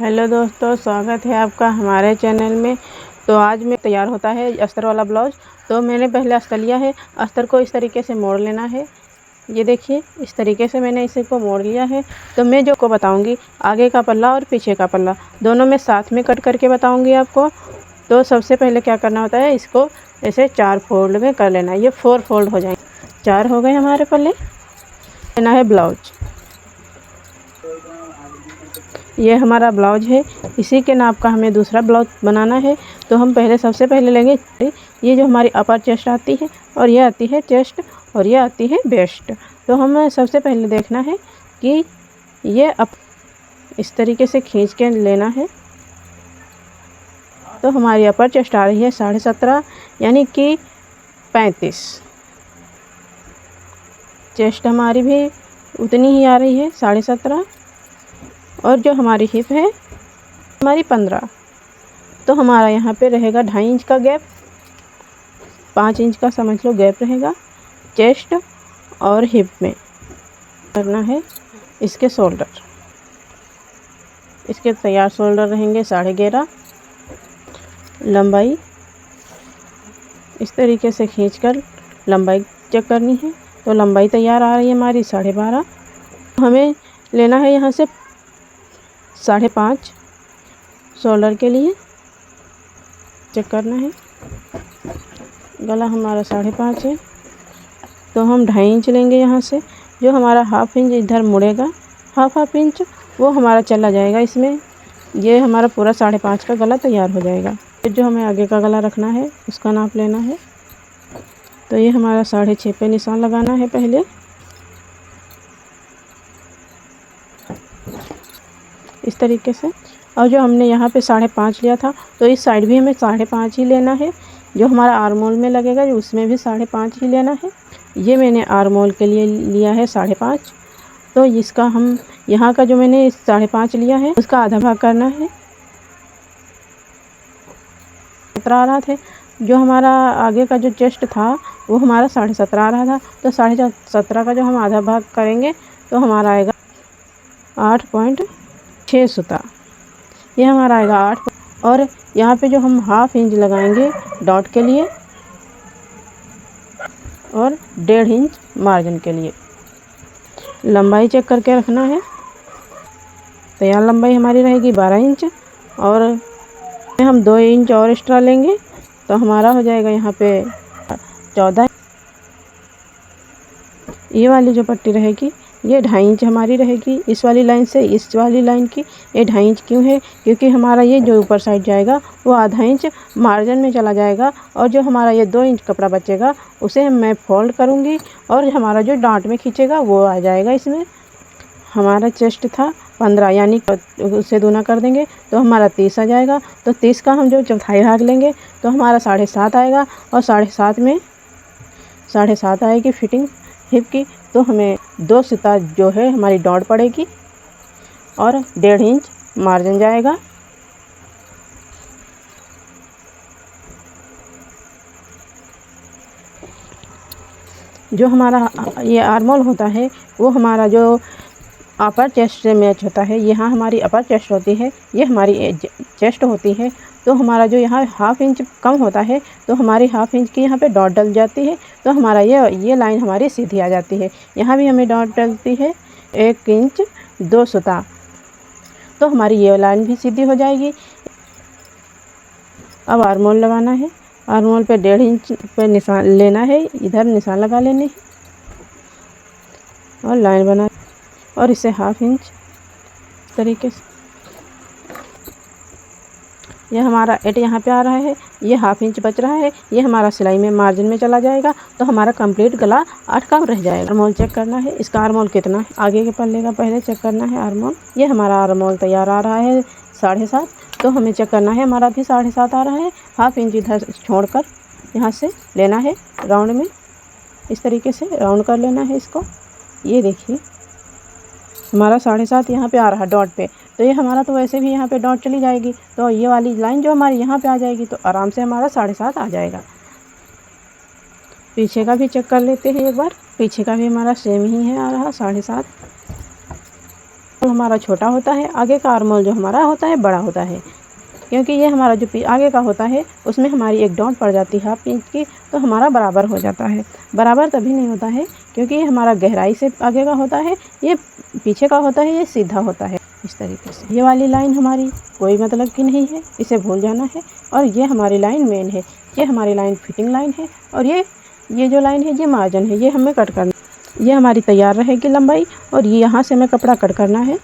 Hello दोस्तों, स्वागत है आपका हमारे चैनल में। तो आज में तैयार होता है अस्तर वाला ब्लाउज। तो मैंने पहले अस्तर लिया है। अस्तर को इस तरीके से मोड़ लेना है। ये देखिए, इस तरीके से मैंने इसे को मोड़ लिया है। तो मैं जो को बताऊंगी, आगे का पल्ला और पीछे का पल्ला दोनों में साथ में कट करके बताऊंगी आपको। तो सबसे पहले क्या करना होता है, इसको ऐसे 4 फोल्ड में कर लेना है। ये 4 फोल्ड हो जाएंगे। 4 हो गए हमारे पल्ले। लेना है ब्लाउज। ये हमारा ब्लाउज है। इसी के नाप का हमें दूसरा ब्लाउज बनाना है। तो हम सबसे पहले लेंगे ये जो हमारी अपर चेस्ट आती है, और ये आती है चेस्ट, और ये आती है वेस्ट। तो हमें सबसे पहले देखना है कि ये इस तरीके से खींच के लेना है। तो हमारी अपर चेस्ट आ रही है 17.5 यानी कि 35। चेस्ट हमारी भी उतनी ही आ रही है 17.5, और जो हमारी हिप है हमारी 15। तो हमारा यहाँ पे रहेगा 2.5 इंच का गैप, 5 इंच का समझ लो गैप रहेगा चेस्ट और हिप में। करना है इसके शोल्डर। इसके तैयार शोल्डर रहेंगे 11.5। लंबाई इस तरीके से खींचकर लंबाई चेक करनी है। तो लंबाई तैयार आ रही है हमारी 12.5। हमें लेना है यहाँ से 5.5 शोल्डर के लिए। चेक करना है। गला हमारा 5.5 है, तो हम 2.5 इंच लेंगे यहाँ से। जो हमारा 1/2 इंच इधर मुड़ेगा, हाफ इंच वो हमारा चला जाएगा इसमें। ये हमारा पूरा 5.5 का गला तैयार हो जाएगा। फिर जो हमें आगे का गला रखना है उसका नाप लेना है। तो ये हमारा 6.5 पे निशान लगाना है पहले, इस तरीके से। और जो हमने यहाँ पे 5.5 लिया था, तो इस साइड भी हमें 5.5 ही लेना है। जो हमारा आर्मोल में लगेगा उसमें भी 5.5 ही लेना है। ये मैंने आर्मोल के लिए लिया है 5.5। तो इसका हम यहाँ का जो मैंने 5.5 लिया है उसका आधा भाग करना है। 17 आ रहा था। जो हमारा आगे का जो चेस्ट था वो हमारा 17.5 आ रहा था। तो 17.5 का जो हम आधा भाग करेंगे तो हमारा आएगा 8.6 सूता। ये हमारा आएगा 8। और यहाँ पे जो हम 1/2 इंच लगाएंगे डॉट के लिए, और 1.5 इंच मार्जिन के लिए। लंबाई चेक करके रखना है। तैयार लंबाई हमारी रहेगी 12 इंच, और हम 2 इंच और एक्स्ट्रा लेंगे तो हमारा हो जाएगा यहाँ पे 14। ये वाली जो पट्टी रहेगी ये 2.5 इंच हमारी रहेगी। इस वाली लाइन से इस वाली लाइन की ये 2.5 इंच क्यों है, क्योंकि हमारा ये जो ऊपर साइड जाएगा वो आधा इंच मार्जिन में चला जाएगा, और जो हमारा ये 2 इंच कपड़ा बचेगा उसे मैं फोल्ड करूँगी, और हमारा जो डांट में खींचेगा वो आ जाएगा इसमें। हमारा चेस्ट था 15, यानी उससे दूना कर देंगे तो हमारा 30 आ जाएगा। तो 30 का हम जो चौथाई भाग लेंगे तो हमारा 7.5 आएगा, और 7.5 में 7.5 आएगी फिटिंग हिप की। तो हमें 2 सूता जो है हमारी डॉट पड़ेगी, और 1.5 इंच मार्जिन जाएगा। जो हमारा ये आर्मोल होता है वो हमारा जो अपर चेस्ट से मैच होता है। यहाँ हमारी अपर चेस्ट होती है, ये हमारी चेस्ट होती है। तो हमारा जो यहाँ 1/2 इंच कम होता है तो हमारी 1/2 इंच की यहाँ पे डॉट डल जाती है। तो हमारा ये लाइन हमारी सीधी आ जाती है। यहाँ भी हमें डॉट डलती है 1 इंच 2 सूता। तो हमारी ये लाइन भी सीधी हो जाएगी। अब आर्मोल लगाना है। आर्मोल पे 1.5 इंच पे निशान लेना है, इधर निशान लगा लेने, और लाइन बना, और इसे 1/2 इंच तरीके से। यह हमारा 8 यहाँ पे आ रहा है, ये 1/2 इंच बच रहा है, ये हमारा सिलाई में मार्जिन में चला जाएगा। तो हमारा कंप्लीट गला 8 का रह जाएगा। आर्मोल चेक करना है, इसका आर्मोल कितना है, आगे के पल्ले का पहले चेक करना है आर्मोल। ये हमारा आर्मोल तैयार आ रहा है 7.5। तो हमें चेक करना है, हमारा भी 7.5 आ रहा है। 1/2 इंच इधर छोड़कर यहाँ से लेना है राउंड में, इस तरीके से राउंड कर लेना है इसको। ये देखिए हमारा 7.5 यहाँ पे आ रहा है डॉट पे। तो ये हमारा तो वैसे भी यहाँ पे डॉट चली जाएगी, तो ये वाली लाइन जो हमारी यहाँ पे आ जाएगी तो आराम से हमारा 7.5 आ जाएगा। पीछे का भी चेक कर लेते हैं एक बार। पीछे का भी हमारा सेम ही है, आ रहा 7.5। हमारा छोटा होता है, आगे का आर्मोल जो हमारा होता है बड़ा होता है। क्योंकि ये हमारा जो आगे का होता है उसमें हमारी एक डॉट पड़ जाती है 1/2 इंच की, तो हमारा बराबर हो जाता है। बराबर तभी नहीं होता है क्योंकि ये हमारा गहराई से आगे का होता है, ये पीछे का होता है, ये सीधा होता है। इस तरीके से ये वाली लाइन हमारी कोई मतलब की नहीं है, इसे भूल जाना है। और ये हमारी लाइन मेन है, ये हमारी लाइन फिटिंग लाइन है। और ये जो लाइन है ये मार्जिन है, ये हमें कट करना। ये हमारी तैयार रहेगी लंबाई, और ये यहाँ से हमें कपड़ा कट करना है।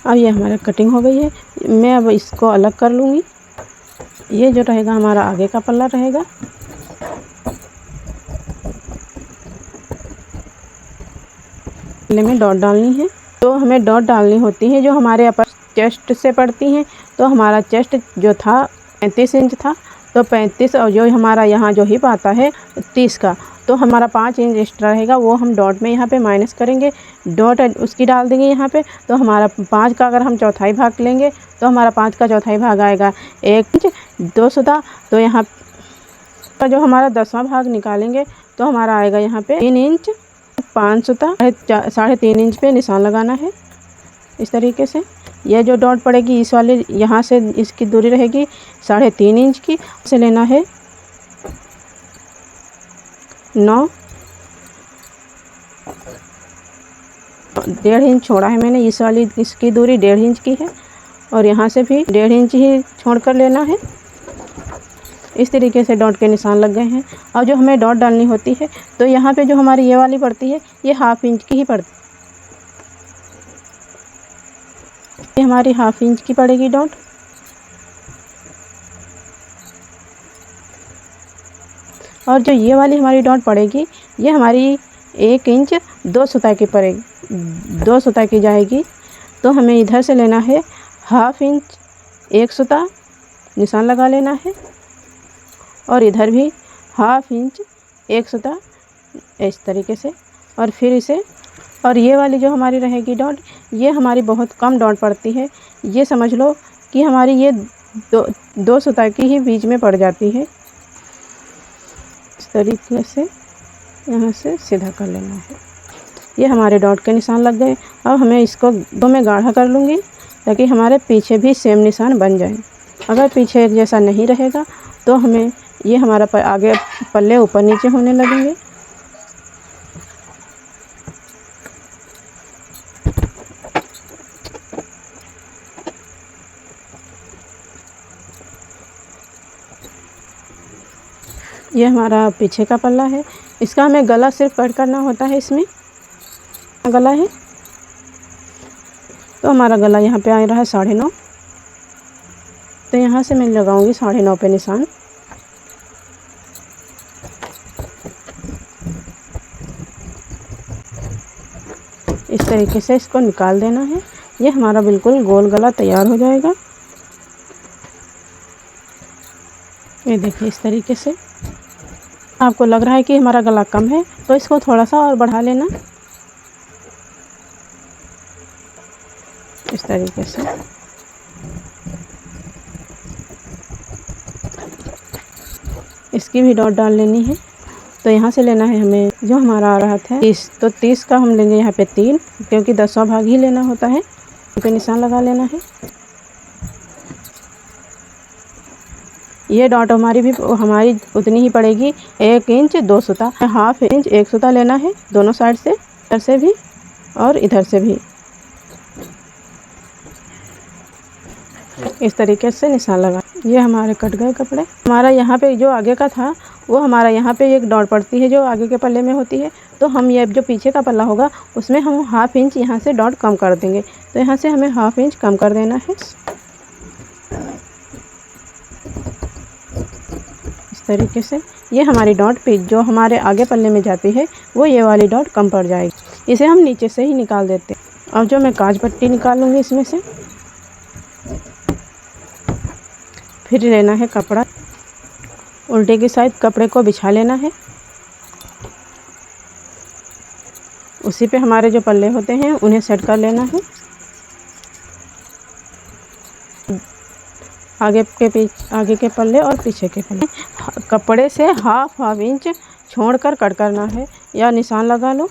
अब ये हमारा कटिंग हो गई है। मैं अब इसको अलग कर लूँगी। ये जो रहेगा हमारा आगे का पल्ला रहेगा। पल्ले में डॉट डालनी है, तो हमें डॉट डालनी होती है जो हमारे अपर चेस्ट से पड़ती हैं। तो हमारा चेस्ट जो था 35 इंच था, तो 35, और जो हमारा यहाँ जो हिप आता है 30 का, तो हमारा 5 इंच एक्स्ट्रा रहेगा, वो हम डॉट में यहाँ पे माइनस करेंगे। डॉट उसकी डाल देंगे यहाँ पे, तो हमारा 5 का अगर हम चौथाई भाग लेंगे तो हमारा 5 का चौथाई भाग आएगा 1 इंच 2 सुता। तो यहाँ का जो हमारा 10वां भाग निकालेंगे तो हमारा आएगा यहाँ पे 3 इंच 5 सुता। 3.5 इंच पे निशान लगाना है। इस तरीके से यह जो डॉट पड़ेगी इस वाले यहाँ से इसकी दूरी रहेगी 3.5 इंच की। से लेना है 9, 1.5 इंच छोड़ा है मैंने। इस वाली इसकी दूरी 1.5 इंच की है, और यहाँ से भी 1.5 इंच ही छोड़ कर लेना है। इस तरीके से डॉट के निशान लग गए हैं। और जो हमें डॉट डालनी होती है, तो यहाँ पे जो हमारी ये वाली पड़ती है ये 1/2 इंच की ही पड़ती है। ये हमारी 1/2 इंच की पड़ेगी डॉट। और जो ये वाली हमारी डॉट पड़ेगी ये हमारी 1 इंच 2 सुताई की पड़ेगी, 2 सुताई की जाएगी। तो हमें इधर से लेना है 1/2 इंच 1 सुता, निशान लगा लेना है। और इधर भी 1/2 इंच 1 सुता, इस तरीके से। और फिर इसे, और ये वाली जो हमारी रहेगी डॉट, ये हमारी बहुत कम डॉट पड़ती है। ये समझ लो कि हमारी ये 2 सुताई की ही बीच में पड़ जाती है। इस तरीके से यहाँ से सीधा कर लेना है। ये हमारे डॉट के निशान लग गए। अब हमें इसको दो में गाढ़ा कर लूँगी ताकि हमारे पीछे भी सेम निशान बन जाए। अगर पीछे एक जैसा नहीं रहेगा तो हमें ये हमारा आगे पल्ले ऊपर नीचे होने लगेंगे। ये हमारा पीछे का पल्ला है। इसका हमें गला सिर्फ कट करना होता है। इसमें गला है तो हमारा गला यहाँ पे आ रहा है 9.5। तो यहाँ से मैं लगाऊंगी 9.5 पे निशान। इस तरीके से इसको निकाल देना है। ये हमारा बिल्कुल गोल गला तैयार हो जाएगा। ये देखिए इस तरीके से। आपको लग रहा है कि हमारा गला कम है तो इसको थोड़ा सा और बढ़ा लेना। इस तरीके से इसकी भी डॉट डाल लेनी है। तो यहाँ से लेना है हमें जो हमारा आ रहा था 30, तो 30 का हम लेंगे यहाँ पे 3, क्योंकि 10वां भाग ही लेना होता है। पे निशान लगा लेना है। ये डॉट हमारी उतनी ही पड़ेगी 1 इंच 2 सुता। 1/2 इंच 1 सुता लेना है दोनों साइड से, इधर से भी और इधर से भी। इस तरीके से निशान लगा। ये हमारे कट गए कपड़े। हमारा यहाँ पे जो आगे का था वो हमारा यहाँ पे एक डॉट पड़ती है जो आगे के पल्ले में होती है। तो हम ये जो पीछे का पल्ला होगा उसमें हम 1/2 इंच यहाँ से डॉट कम कर देंगे। तो यहाँ से हमें 1/2 इंच कम कर देना है। इस तरीके से ये हमारी डॉट पे जो हमारे आगे पल्ले में जाती है वो ये वाली डॉट कम पड़ जाएगी। इसे हम नीचे से ही निकाल देते हैं। अब जो मैं काज पट्टी निकाल लूँगी इसमें से। फिर लेना है कपड़ा, उल्टे की साइड कपड़े को बिछा लेना है। उसी पे हमारे जो पल्ले होते हैं उन्हें सेट कर लेना है। आगे के पल्ले और पीछे के पल्ले कपड़े से हाफ इंच छोड़कर कट करना है या निशान लगा लो।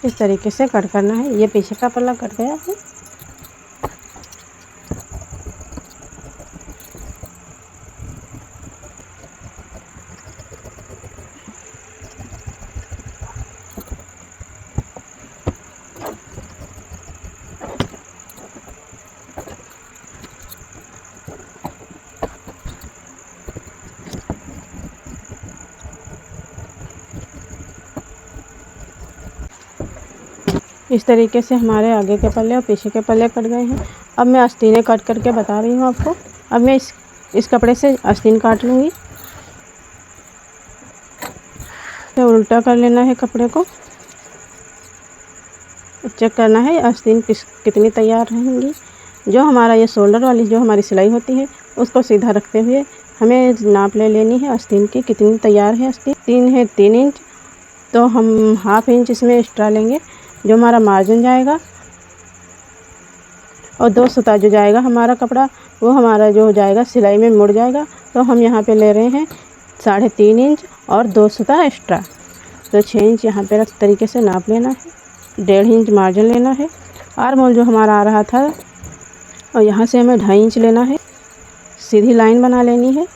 इस तरीके से कट करना है। ये पीछे का पल्ला कट गया है। इस तरीके से हमारे आगे के पल्ले और पीछे के पल्ले कट गए हैं। अब मैं आस्तीनें कट करके बता रही हूँ आपको। अब मैं इस कपड़े से आस्तीन काट लूँगी। तो उल्टा कर लेना है कपड़े को। चेक करना है आस्तीन कितनी तैयार रहेंगी। जो हमारा ये शोल्डर वाली जो हमारी सिलाई होती है उसको सीधा रखते हुए हमें नाप ले लेनी है आस्तीन की कितनी तैयार है। आस्तीन है 3 इंच, तो हम हाफ इंच इसमें एक्स्ट्रा लेंगे जो हमारा मार्जिन जाएगा, और 2 सूता जो जाएगा हमारा कपड़ा वो हमारा जो हो जाएगा सिलाई में मुड़ जाएगा। तो हम यहाँ पे ले रहे हैं 3.5 इंच और 2 सूता एक्स्ट्रा, तो 6 इंच यहाँ पे इस तरीके से नाप लेना है। 1.5 इंच मार्जिन लेना है। आर्म होल जो हमारा आ रहा था और यहाँ से हमें 2.5 इंच लेना है। सीधी लाइन बना लेनी है।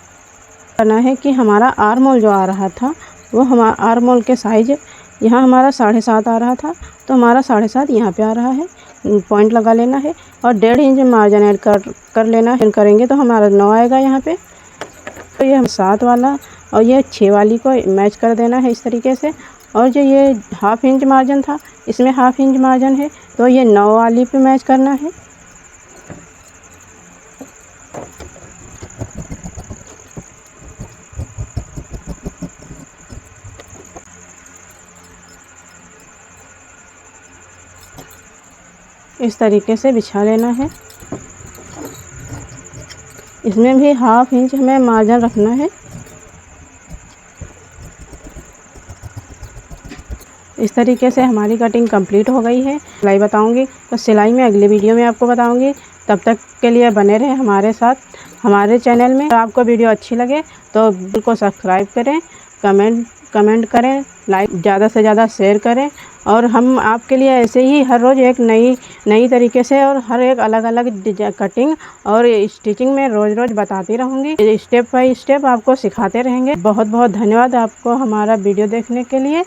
करना है कि हमारा आर्म होल जो आ रहा था वो हमारा आर्म होल के साइज यहाँ हमारा 7.5 आ रहा था, तो हमारा 7.5 यहाँ पे आ रहा है। पॉइंट लगा लेना है और 1.5 इंच मार्जिन ऐड कर लेना है। करेंगे तो हमारा 9 आएगा यहाँ पे। तो ये हम 7 वाला और ये 6 वाली को मैच कर देना है इस तरीके से। और जो ये हाफ इंच मार्जिन था इसमें हाफ इंच मार्जिन है, तो ये 9 वाली पे मैच करना है। इस तरीके से बिछा लेना है। इसमें भी हाफ इंच हमें मार्जिन रखना है। इस तरीके से हमारी कटिंग कंप्लीट हो गई है। सिलाई बताऊंगी तो सिलाई में अगली वीडियो में आपको बताऊंगी। तब तक के लिए बने रहें हमारे साथ हमारे चैनल में। आपको वीडियो अच्छी लगे तो बिल्कुल को सब्सक्राइब करें, कमेंट करें, लाइक ज़्यादा से ज़्यादा शेयर करें। और हम आपके लिए ऐसे ही हर रोज़ एक नई तरीके से और हर एक अलग कटिंग और स्टिचिंग में रोज़ बताती रहूँगी। स्टेप बाय स्टेप आपको सिखाते रहेंगे। बहुत बहुत धन्यवाद आपको हमारा वीडियो देखने के लिए।